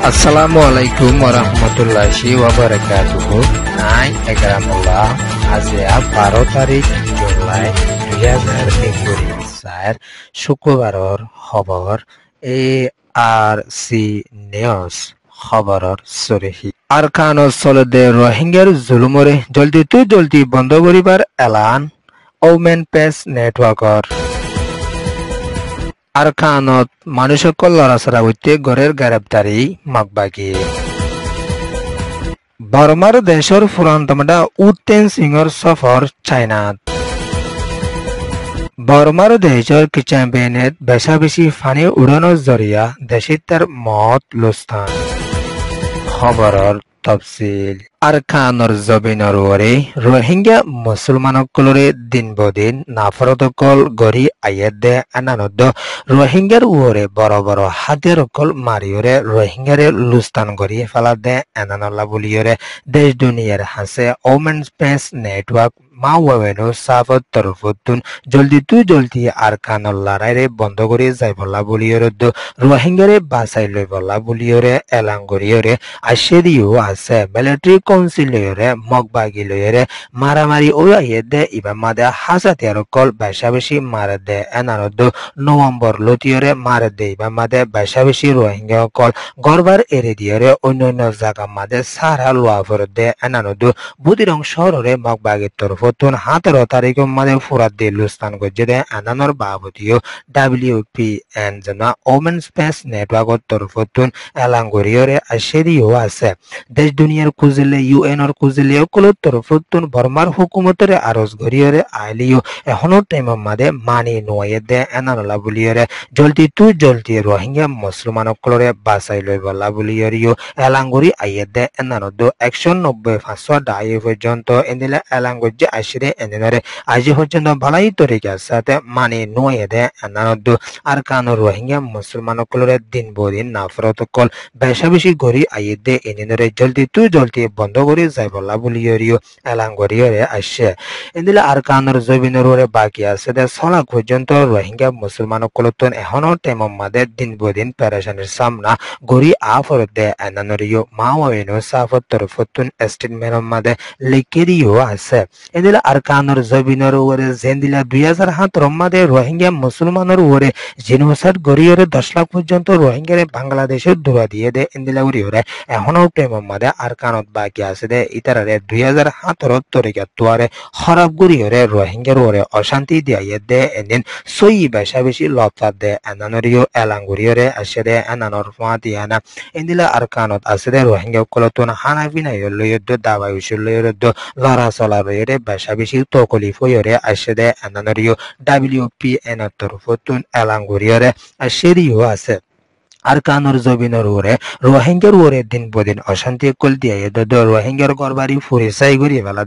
Assalamualaikum warahmatullahi wabarakatuh. Naik Ekramullah Azia 12 তারিখ জুলাই 2024 শুক্রবাৰৰ খবৰ ARC news খবৰৰ সৰিহি আৰকানৰ চলতে রোহিঙ্গাৰ জুলুমৰে জলদি বন্ধ কৰিবাৰ এলান ওমেন পেজ নেটৱৰ্কৰ আরকানত মানুষসকল লড়াছড়া হইতে গড়ের গ্রেপ্তারি মাগবাগি বর্মার দেশের ফুরান্তমাটা উত্তেন সিংহর সফর চাইনাত বর্মার দেশের কিচেম্পেনেত বেশা বেশি ফানি উড়ানোর জরিয়া দেশিত তার মত লুস্থান খবরের তফসিল আরকানৰ জবিনৰ ওৰে রোহিঙ্গা মুছলমানসকলৰে দিন বদিন নাফৰতকল গৰি আয়েদে আনানদ রোহিঙ্গাৰ ওৰে বড় হাতিয়াৰকল মাৰিয়ৰে রোহিঙ্গাৰে লুস্তান গৰি ফেলাদে আনানল্লা বুলিয়ৰে দেশ দুনিয়াৰ হাসে ওমেন স্পেস নেটওয়ার্ক মাওয়াবেনো সাফত তরফতুন জলদি আরকানৰ লড়াইৰে বন্ধ কৰি যাইবলা বুলিয়ৰে রোহিঙ্গাৰে বাঁচাই লইবলা বুলিয়ৰে এলাং গৰিয়ৰে আশেদিও আছে মিলিটারি কৌন্সিলরে মগবাগি লইরে মারামারি ও আইয়েদে ইবামাদে হাসাতিয়ারকল বেশি মারদে এনারদ নভেম্বর লতিয়রে মারদে ইবামাদে বেশি রোহিঙ্গা কল গরবার এরে দিয়রে অন্যান্য জায়গা মাদে সারা লোয়াফরদে এনারদ বুদিরং শহরে মগবাগির তরফতুন 17 তারিখ মাদে ফুরাদ দে লুস্তান গজ্জেদে এনানর বাবতীয় WPN জনা ওমেন স্পেস নেটওয়ার্কর তরফতুন এলাঙ্গরিয়রে আশেদিও আছে দেশ দুনিয়ার কুজিলে ইউএনর কুজিলে কলত তরফতুন বর্মার হুকুমতরে আরজ গরিয়রে আইলিও এখনো টাইমের মাদে মানি নোয়েদে এনানলা বুলিয়রে জলদি রোহিঙ্গা মুসলমানসকলরে বাঁচাই লইবলা বুলিয়রিও এলাঙ্গরি আইয়েদে এনানদ 190 500 দায়ী পর্যন্ত এদিলে এলাঙ্গজ্জে আশিরে এদিনরে আজি পর্যন্ত ভালাই তরিকার সাথে মানি নোয়েদে এনানদ আরকানো রোহিঙ্গা মুসলমানসকলরে দিন বদিন নাফরতকল বেশি গরি আইয়েদে এদিনরে জলদি বন্ধ করে যাইবলা বুলিয়রিও এলাঙ্গরিয়রে আসছে এদিলে আরকানোর জবিনের ওরে বাকি আছে দে ছলাক পর্যন্ত রোহিঙ্গা মুসলমানসকলতন এখনো টেমম মাদে দিন বদিন পেরেশানির সামনা গরি আফরদে এনানরিও মাওয়াবিনো সাফত তরফতুন স্টেটমেন্ট মাদে লিখিরিও আছে এদিলে আরকানোর জবিনের ওরে জেন্দিলা 2017 মাদে রোহিঙ্গা মুসলমানের ওরে জিনোসাইড গরিয়রে 10 লাখ পর্যন্ত রোহিঙ্গারে বাংলাদেশের দূরা দিয়ে দে এদিলে উরিয়রে এখনো টেমম মাদে আরকানত বাকি আছে দে ইতারে 2017 তরিকা তোয়ারে খরাব গরিয়রে রোহিঙ্গার ওরে অশান্তি দিয়াইয়ে দে এদিন সই বেশি লফতা দে এনানরিও এলাঙ্গুরিয়রে আসে দে এনানর ফাতিয়ানা এদিলে আরকানত আছে দে রোহিঙ্গা কলতন হানাফিনা লইয়দ দাবাই উশুল লইয়দ লড়া চলা রইরে বেশি তকলিফ হইরে আসে দে এনানরিও WPN তরফতুন এলাঙ্গুরিয়রে আসেরিও আছে আরকানোর জবিনের ওরে রোহিঙ্গার ওরে দিন বদিন অশান্তি কল দিয়ে রোহিঙ্গার গরবারি ফুরিসাই গড়িয়ে ফেলা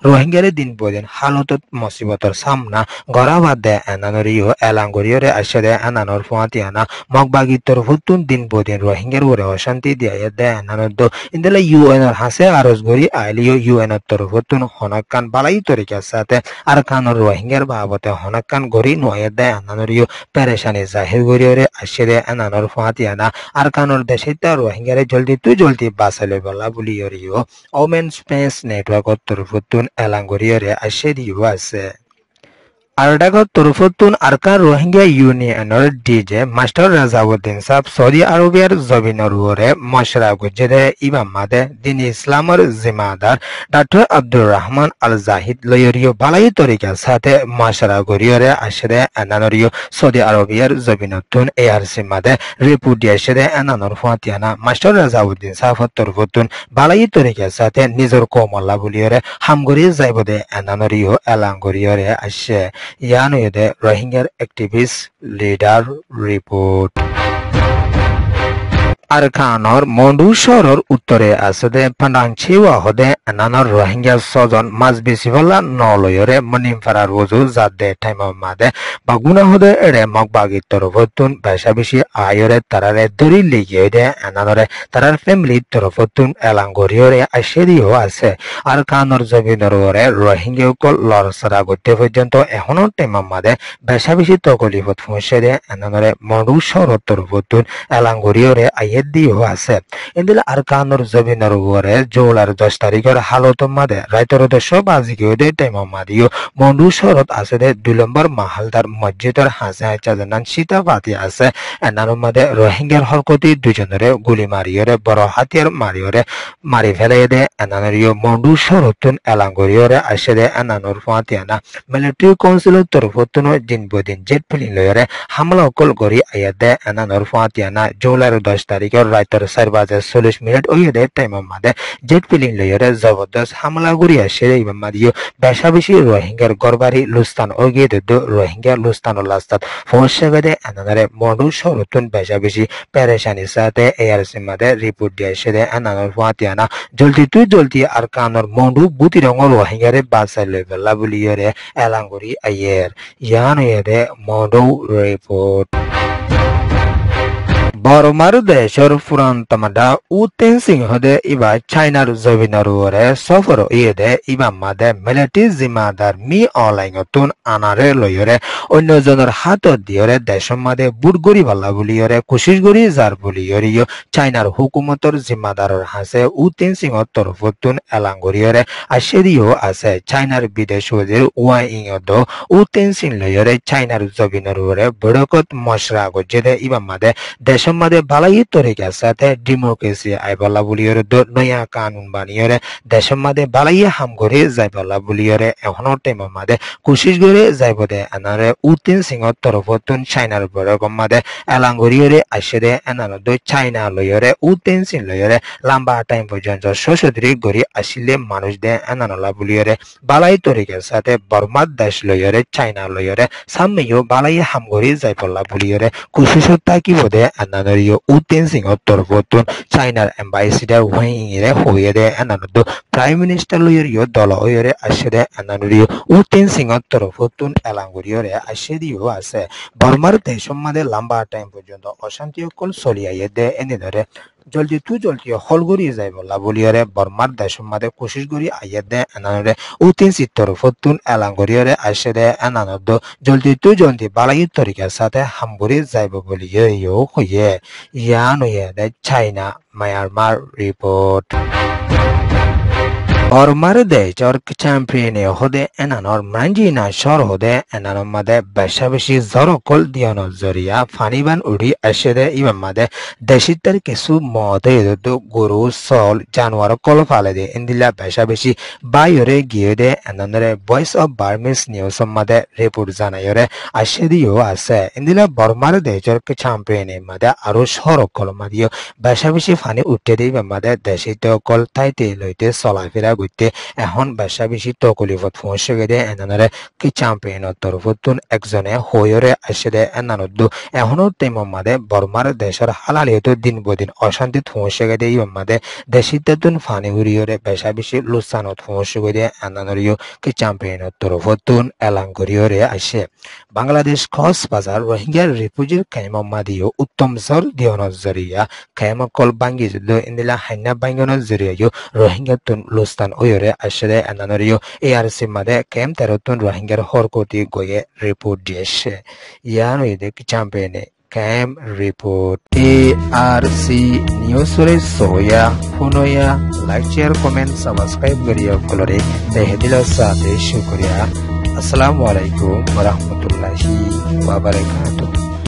রোহিঙ্গারে দিন বদিন হালতত মুসিবতর সামনা গড়া বাদ দেয় এনানরিও এলাঙ্গরিয়রে আসে দেয় এনানোর ফুয়াতিয়ানা মগবাগির তরফতুন দিন বদিন রোহিঙ্গার ওরে অশান্তি দিয়ে দেয় এনানোর ইন্দালে ইউএনর হাসে আরজ গড়ি আইলিও ইউএনর তরফতুন হনকান বালাই তরিকার সাথে আরকানোর রোহিঙ্গার বাবতে হনকান গড়ি নয়ে দেয় এনানরিও পেরেশানি জাহির গড়িয়রে আসে দেয় এনানোর ফাতিয়ানা আরকানোর দেশে রোহিঙ্গারে জলদি বাঁচালে বলা বুলিয়রিও ওমেন স্পেস নেটওয়ার্কর তরফতুন এলাঙ্গরিয়রে আসে দিও আছে আরডাগত তরফতুন আরকান রোহিঙ্গা ইউনিয়নের ডিজে মাস্টার রাজাউদ্দিন সাহেব সৌদি আরবের জবিনের ওরে মশরা গুজরে ইমাম মাদে দিন ইসলামের জিম্মাদার ডক্টর আব্দুর রহমান আল জাহিদ লয়রিও বালাই তরিকার সাথে মশরা গরিয়রে আসরে এনানরিও সৌদি আরবের জবিনতুন ARC মাদে রিপোর্ট দিয়েছে এনানর ফাতিয়ানা মাস্টার রাজাউদ্দিন সাহেব তরফতুন বালাই তরিকার সাথে নিজের কোমল্লা বুলিয়রে হামগরি যাইবদে এনানরিও এলাঙ্গরিয়রে আসে ইয়ানুয়েদে রোহিঙ্গার অ্যাক্টিভিস্ট লিডার রিপোর্ট আরকানোর মন্ডু শহরের উত্তরে আছে দে পান্ডাংচিওয়া হদে এনানোর রোহিঙ্গা ছজন মাছ বেশিফলা নলয়রে মনিমফারা রোজু জাদে টাইম মাদে বাগুনা হদে এড়ে মগবাগির তরফতুন বেশি আয়রে তারারে দরি লিগিয়ে দে এনানরে তারার ফ্যামিলির তরফতুন এলাঙ্গরিয়রে আশেদিও আছে আরকানোর জমিনের ওরে রোহিঙ্গা কল লড়সরা গতে পর্যন্ত এখনো টাইম মাদে বেশি তকলিফত পৌঁছে দে এনানরে মন্ডু শহরের তরফতুন এলাঙ্গরিয়রে আইয়ে দিও আছে ইন্দিলা আরকানুর জবিনার উপরে জোলার 10 তারিখের হালত মাদে রাইতর 10 বাজিকে দে টাইম মাদিও মন্ডু শরত আছে দে 2 নম্বর মাহালদার মসজিদের হাসে হাইচা জানান সীতা পাতি আছে এনার মাদে রোহিঙ্গার হরকতি দুজনরে গুলি মারিয়রে বড় হাতিয়ার মারিয়রে মারি ফেলে দে এনারিও মন্ডু শরতুন এলাঙ্গরিয়রে আসে দে এনানুর ফাতিয়ানা মিলিটারি কাউন্সিলের তরফতুন দিন জেট ফিলিং লয়রে হামলা অকল গরি আয়াদে এনানুর ফাতিয়ানা জুলাইর 10 তারিখের রাইতর 4:40 ওই দে টাইম মাদে জেট ফিলিং লয়রে জবরদস্ত হামলা গরি আসে দে ইমাদিও বেশা বেশি রোহিঙ্গার গরবারি লুস্তান ওগিয়ে দে রোহিঙ্গা লুস্তান লাস্তাত ফোর্সে দে এনারে মন্ডু শরতুন বেশা বেশি পেরেশানি সাথে এআরসি মাদে রিপোর্ট দিয়ে আসে দে এনানুর ফাতিয়ানা জলদি আর কানর মন্ডু বুতি রঙর রোহিঙ্গারে বাঁচাই লই বেলা বুলিয়রে এলাঙ্গুরি আইয়ের ইয়ান এদে মন্ডু রিপোর্ট বড়মার দেশের পুরান তামাদা উতেন সিংহদে ইবা চাইনার জবিনার ওরে সফর ইয়েদে ইবা মাদে মিলিটারি জিম্মাদার মি অনলাইনতুন আনারে লয়রে অন্যজনের হাত দিয়রে দেশের মাদে বুটগরি ভাল্লা বুলিয়রে কোশিশ গরি যার বুলিয়রিও চাইনার হুকুমতর জিম্মাদারর হাসে উতেন সিংহর তরফতুন এলাঙ্গরিয়রে আশেদিও আছে চাইনার বিদেশ ওজির ওয়াইংদ উতেন সিং লয়রে চাইনার জবিনার ওরে বড়কত মশরা গজেদে ইবা মাদে দেশের মাদে বালাই তরিকার সাথে ডেমোক্রেসি আইবলা বুলিয়রে নয়া কানুন বানিয়রে দেশের মাদে বালাই হাম করে যাইবলা বুলিয়রে এখনো টাইম মাদে কোশিশ করে যাইব দে এনারে উতেন সিংহর তরফতুন চাইনার বড়কম মাদে এলাঙ্গরিয়রে আসে দে এনার চাইনা লয়রে উতেন সিং লয়রে লম্বা টাইম পর্যন্ত সশস্ত্রী গড়ি আসিলে মানুষ দে এনানলা বুলিয়রে বালাই তরিকার সাথে বর্মার দেশ লয়রে চাইনা লয়রে সামনেও বালাই হাম করে যাইবলা বুলিয়রে কোশিশ থাকিব দে এনারিও উতেন সিংহর তরফতুন চাইনার এম্বাসিডার ওয়াইংরে হয়ে দে এনানদ প্রাইম মিনিস্টার লয়রিও দল হয়ে আসে দে এনারিও উতেন সিংহর তরফতুন এলাঙ্গরিয়রে আসে দিও আছে বর্মার দেশের মাঝে লম্বা টাইম পর্যন্ত অশান্তি অকল চলিয়াইয়ে দে এনে ধরে জলদি হলগরি যাই বলা বলিয়ারে বর্মার দেশের মাঝে কোশিশ গরি আইয়ে দে এনারে উতেন সিত্তর ফতুন এলাঙ্গরিয়রে আসে দে এনানদ জলদি বালাই তরিকার সাথে হামগরি যাইব বলিয়ে হইয়ে ইয়ান হইয়ে দে চাইনা মায়ানমার রিপোর্ট বর্মার দেশের চ্যাম্পিয়নে হদে এনানর মাঞ্জিনা শর হদে এনানর মাদে বেশা বেশি জরকল দিয়নর জরিয়া ফানিবান উড়ি আসে দে ইমাম মাদে দেশিতার কিছু মদে গরু সল জানোয়ার কল ফালে দে ইন্দিলা বেশা বেশি বাইরে গিয়ে দে এনানরে ভয়েস অফ বার্মিস নিউজ মাদে রিপোর্ট জানাইরে আসে দিও আছে ইন্দিলা বর্মার দেশের চ্যাম্পিয়নে মাদে আরো সরকল মাদিও বেশা বেশি ফানি উঠে দে ইমাম মাদে দেশিত কল তাইতে লইতে চলাফেরা গইতে এখন বেশা বেশি তকলিফত পৌঁছে গেদে এনানরে কি চ্যাম্পিয়নের তরফতুন একজনে হয়রে আসে দে এনানদ এখনো তেম মাদে বর্মার দেশের হালালিয়ত দিন বদিন অশান্তিত পৌঁছে গেদে ইম মাদে দেশিতাতুন ফানি হুরিয়রে বেশা বেশি লুসানত পৌঁছে গেদে এনানরিও কি চ্যাম্পিয়নের তরফতুন এলাঙ্গরিয়রে আসে বাংলাদেশ কক্সবাজার রোহিঙ্গার রিফিউজির কাইম মাদিও উত্তম জর দিয়নের জরিয়া কাইম কল বাঙ্গি যুদ্ধ ইন্দিলা হাইনা বাঙ্গনের জরিয়া রোহিঙ্গাতুন লুস্তান ওয়রে আসলে এনানরিও এআরসি মাদে কেম তেরোতুন রোহিঙ্গার হরকতি গয়ে রিপোর্ট দিয়েছে ইয়ান ওইদে চ্যাম্পিয়নে ক্যাম রিপোর্ট এআরসি নিউজরে সোয়া ফোনয়া লাইক শেয়ার কমেন্ট সাবস্ক্রাইব করিয়া ফলোরে দেহদিল সাথে শুকরিয়া আসসালামু আলাইকুম ওয়া রাহমাতুল্লাহি ওয়া বারাকাতুহু।